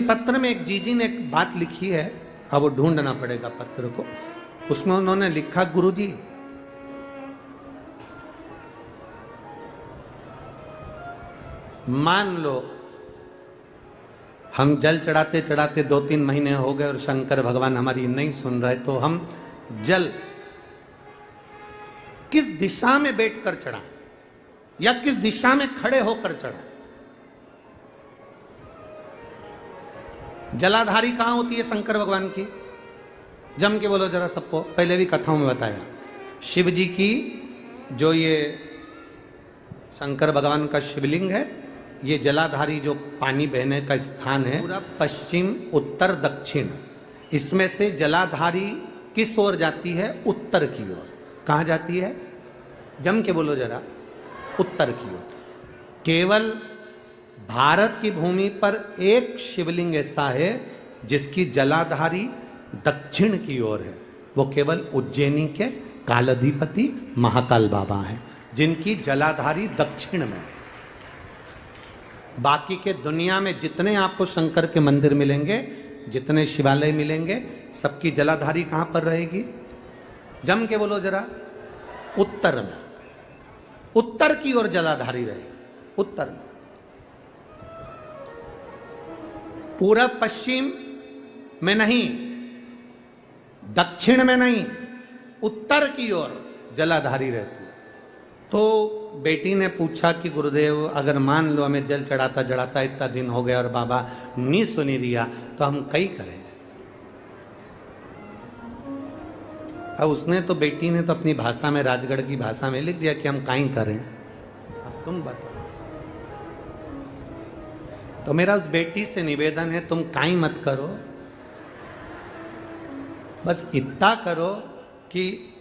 पत्र में एक जीजी ने एक बात लिखी है, अब वो ढूंढना पड़ेगा पत्र को। उसमें उन्होंने लिखा, गुरुजी मान लो हम जल चढ़ाते चढ़ाते 2-3 महीने हो गए और शंकर भगवान हमारी नहीं सुन रहे, तो हम जल किस दिशा में बैठकर चढ़ाएं या किस दिशा में खड़े होकर चढ़ाएं? जलाधारी कहां होती है शंकर भगवान की? जम के बोलो जरा सबको, पहले भी कथाओं में बताया। शिव जी की जो ये शंकर भगवान का शिवलिंग है, ये जलाधारी जो पानी बहने का स्थान है, पूरा पश्चिम उत्तर दक्षिण, इसमें से जलाधारी किस ओर जाती है? उत्तर की ओर। कहां जाती है? जम के बोलो जरा, उत्तर की ओर। केवल भारत की भूमि पर एक शिवलिंग ऐसा है जिसकी जलाधारी दक्षिण की ओर है, वो केवल उज्जैनी के कालाधिपति महाकाल बाबा हैं, जिनकी जलाधारी दक्षिण में है। बाकी के दुनिया में जितने आपको शंकर के मंदिर मिलेंगे, जितने शिवालय मिलेंगे, सबकी जलाधारी कहां पर रहेगी? जम के बोलो जरा, उत्तर में। उत्तर की ओर जलाधारी रहेगी, उत्तर में। पूरब पश्चिम में नहीं, दक्षिण में नहीं, उत्तर की ओर जलाधारी रहती है। तो बेटी ने पूछा कि गुरुदेव अगर मान लो हमें जल चढ़ाता चढ़ाता इतना दिन हो गया और बाबा नहीं सुनी रिया, तो हम कई करें? अब उसने तो, बेटी ने तो अपनी भाषा में, राजगढ़ की भाषा में लिख दिया कि हम काई करें। अब तुम बताओ। तो मेरा उस बेटी से निवेदन है, तुम काई मत करो, बस इतना करो कि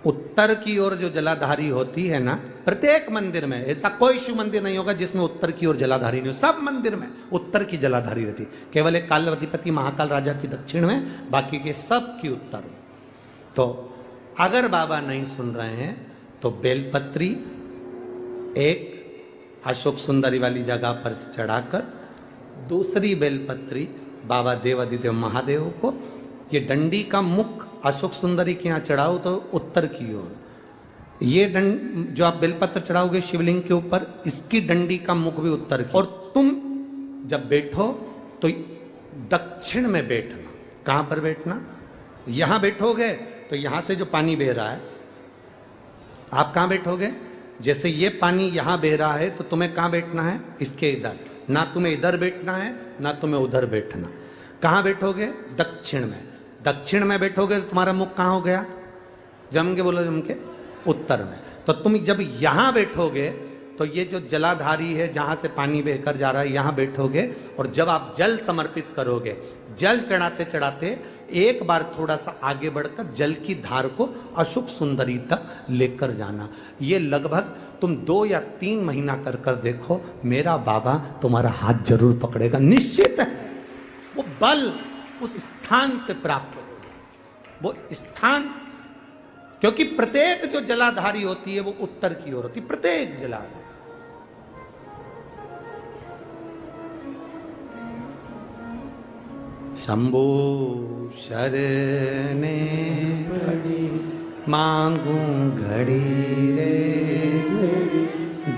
उत्तर की ओर जो जलाधारी होती है ना, प्रत्येक मंदिर में, ऐसा कोई शिव मंदिर नहीं होगा जिसमें उत्तर की ओर जलाधारी नहीं हो। सब मंदिर में उत्तर की जलाधारी रहती, केवल एक कालाधिपति महाकाल राजा की दक्षिण में, बाकी के सब की उत्तर में। तो अगर बाबा नहीं सुन रहे हैं तो बेलपत्री एक अशोक सुंदरी वाली जगह पर चढ़ाकर, दूसरी बेलपत्री बाबा देवादिदेव महादेव को, ये डंडी का मुख अशोक सुंदरी के यहाँ चढ़ाओ तो उत्तर की ओर। ये जो आप बेलपत्र चढ़ाओगे शिवलिंग के ऊपर, इसकी डंडी का मुख भी उत्तर की। और तुम जब बैठो तो दक्षिण में बैठना। कहां पर बैठना? यहां बैठोगे तो यहां से जो पानी बह रहा है, आप कहां बैठोगे? जैसे ये पानी यहां बह रहा है तो तुम्हें कहां बैठना है? इसके इधर। ना तुम्हें इधर बैठना है ना तुम्हें उधर बैठना। कहां बैठोगे? दक्षिण में। दक्षिण में बैठोगे तो तुम्हारा मुख कहां हो गया? जम के बोलो, जम के, उत्तर में। तो तुम जब यहां बैठोगे तो ये जो जलाधारी है जहां से पानी बहकर जा रहा है, यहां बैठोगे। और जब आप जल समर्पित करोगे, जल चढ़ाते चढ़ाते एक बार थोड़ा सा आगे बढ़कर जल की धार को अशोक सुंदरी तक लेकर जाना। ये लगभग तुम 2 या 3 महीना कर कर देखो, मेरा बाबा तुम्हारा हाथ जरूर पकड़ेगा, निश्चित है। वो बल उस स्थान से प्राप्त हो, वो स्थान, क्योंकि प्रत्येक जो जलाधारी होती है वो उत्तर की ओर होती है, प्रत्येक जलाधारी। शंभो शरणे घड़ी मांगू घड़ी रे,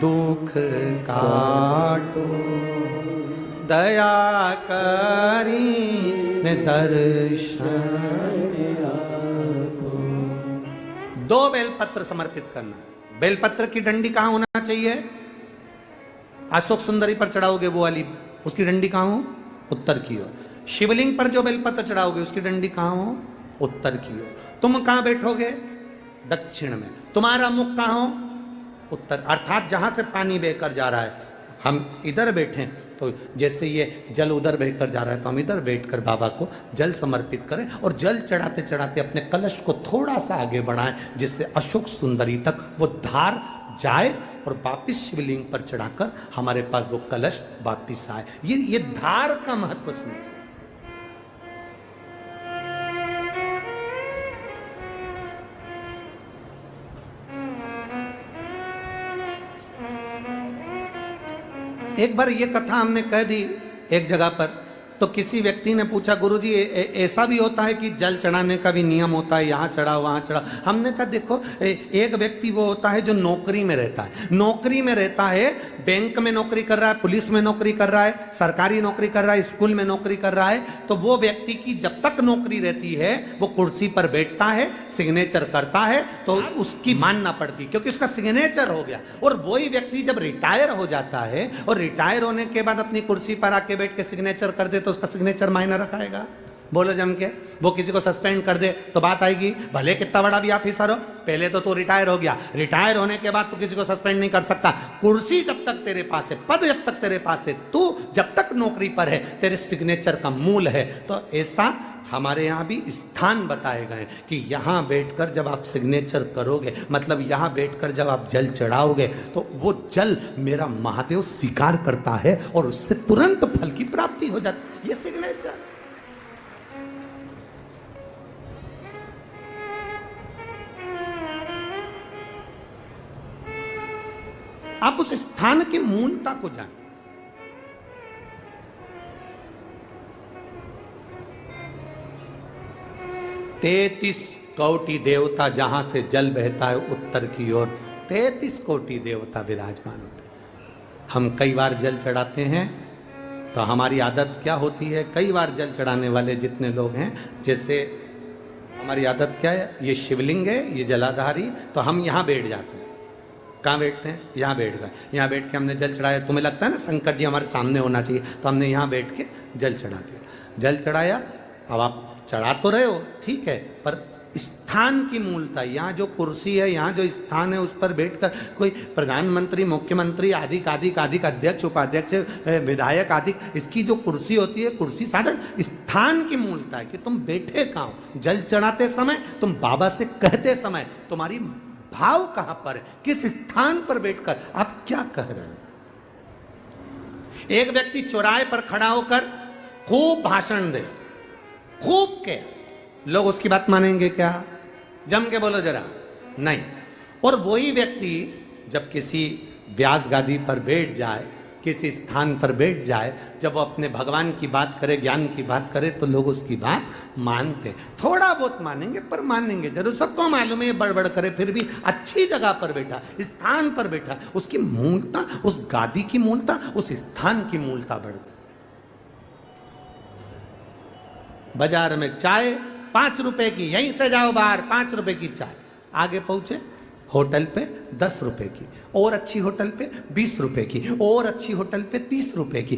दुख काटो दया करी ने दर्शन। 2 बेलपत्र समर्पित करना। बेलपत्र की डंडी कहां होना चाहिए? अशोक सुंदरी पर चढ़ाओगे वो वाली, उसकी डंडी कहां हो? उत्तर की ओर। शिवलिंग पर जो बेलपत्र चढ़ाओगे उसकी डंडी कहां हो? उत्तर की ओर। तुम कहां बैठोगे? दक्षिण में। तुम्हारा मुख कहां हो? उत्तर। अर्थात जहां से पानी बहकर जा रहा है, हम इधर बैठे तो जैसे ये जल उधर बहकर जा रहा है तो हम इधर बैठकर बाबा को जल समर्पित करें और जल चढ़ाते चढ़ाते अपने कलश को थोड़ा सा आगे बढ़ाएं, जिससे अशोक सुंदरी तक वो धार जाए और वापिस शिवलिंग पर चढ़ाकर हमारे पास वो कलश वापिस आए। ये धार का महत्व समझिए। एक बार ये कथा हमने कह दी एक जगह पर, तो किसी व्यक्ति ने पूछा, गुरुजी ऐसा भी होता है कि जल चढ़ाने का भी नियम होता है, यहाँ चढ़ा वहाँ चढ़ा? हमने कहा देखो, एक व्यक्ति वो होता है जो नौकरी में रहता है, नौकरी में रहता है, बैंक में नौकरी कर रहा है, पुलिस में नौकरी कर रहा है, सरकारी नौकरी कर रहा है, स्कूल में नौकरी कर रहा है, तो वो व्यक्ति की जब तक नौकरी रहती है वो कुर्सी पर बैठता है, सिग्नेचर करता है, तो उसकी मानना पड़ती, क्योंकि उसका सिग्नेचर हो गया। और वही व्यक्ति जब रिटायर हो जाता है और रिटायर होने के बाद अपनी कुर्सी पर आके बैठ के सिग्नेचर कर दे, तो उसका सिग्नेचर मायने रखाएगा? बोलो जम के। वो किसी को सस्पेंड कर दे तो बात आएगी, भले कितना बड़ा भी ऑफिसर हो, पहले तो तू रिटायर हो गया, रिटायर होने के बाद तू किसी को सस्पेंड नहीं कर सकता। कुर्सी जब तक तेरे पास है, पद जब तक तेरे पास है, तू जब तक नौकरी पर है, तेरे सिग्नेचर का मूल है। तो ऐसा हमारे यहाँ भी स्थान बताए गए कि यहाँ बैठकर जब आप सिग्नेचर करोगे, मतलब यहाँ बैठकर जब आप जल चढ़ाओगे, तो वो जल मेरा महादेव स्वीकार करता है और उससे तुरंत फल की प्राप्ति हो जाती है। ये सिग्नेचर। आप उस स्थान की मूलता को जानें। तैतीस कोटि देवता जहां से जल बहता है उत्तर की ओर, 33 कोटि देवता विराजमान होते हैं। हम कई बार जल चढ़ाते हैं, तो हमारी आदत क्या होती है, कई बार जल चढ़ाने वाले जितने लोग हैं, जैसे हमारी आदत क्या है, ये शिवलिंग है, ये जलाधारी, तो हम यहाँ बैठ जाते हैं। कहाँ बैठते हैं? यहाँ बैठ गए। यहाँ बैठ के हमने जल चढ़ाया। तुम्हें लगता है ना शंकर जी हमारे सामने होना चाहिए, तो हमने यहाँ बैठ के जल चढ़ा दिया। जल चढ़ाया, अब आप चढ़ा तो रहे हो, ठीक है, पर स्थान की मूलता, यहाँ जो कुर्सी है, यहाँ जो स्थान है, उस पर बैठकर कोई प्रधानमंत्री, मुख्यमंत्री, आदि अध्यक्ष, उपाध्यक्ष, विधायक आदि, इसकी जो कुर्सी होती है, कुर्सी साधारण स्थान की मूलता है कि तुम बैठे कहाँ हो। जल चढ़ाते समय, तुम बाबा से कहते समय, तुम्हारी भाव कहां पर है, किस स्थान पर बैठकर आप क्या कह रहे हो। एक व्यक्ति चौराहे पर खड़ा होकर खूब भाषण दे, खूब के, लोग उसकी बात मानेंगे क्या? जम के बोलो जरा, नहीं। और वही व्यक्ति जब किसी व्यास गादी पर बैठ जाए, किसी स्थान पर बैठ जाए, जब वो अपने भगवान की बात करे, ज्ञान की बात करे, तो लोग उसकी बात मानते, थोड़ा बहुत मानेंगे पर मानेंगे जरूर। सबको मालूम है बड़बड़ करे, फिर भी अच्छी जगह पर बैठा, स्थान पर बैठा, उसकी मूलता, उस गादी की मूलता, उस स्थान की मूलता बढ़ गई। बाजार में चाय 5 रुपए की, यहीं से जाओ बाहर, 5 रुपए की चाय, आगे पहुंचे होटल पे 10 रुपए की, और अच्छी होटल पे 20 रुपए की, और अच्छी होटल पे 30 रुपए की,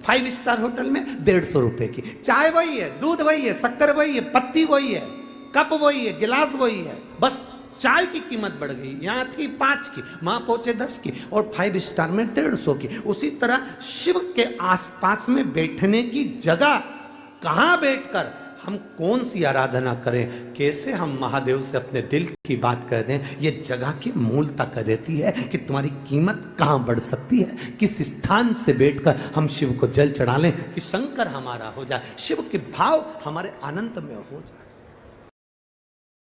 5 स्टार होटल में 150 रुपए की। चाय वही है, दूध वही है, शक्कर वही है, पत्ती वही है, कप वही है, गिलास वही है, बस चाय की कीमत बढ़ गई। यहाँ थी 5 की, वहां पहुंचे 10 की, और 5 स्टार में 150 की। उसी तरह शिव के आसपास में बैठने की जगह, कहां बैठकर हम कौन सी आराधना करें, कैसे हम महादेव से अपने दिल की बात कर दें, ये जगह की मूलता कर देती है कि तुम्हारी कीमत कहां बढ़ सकती है। किस स्थान से बैठकर हम शिव को जल चढ़ा लें कि शंकर हमारा हो जाए, शिव के भाव हमारे अनंत में हो जाए।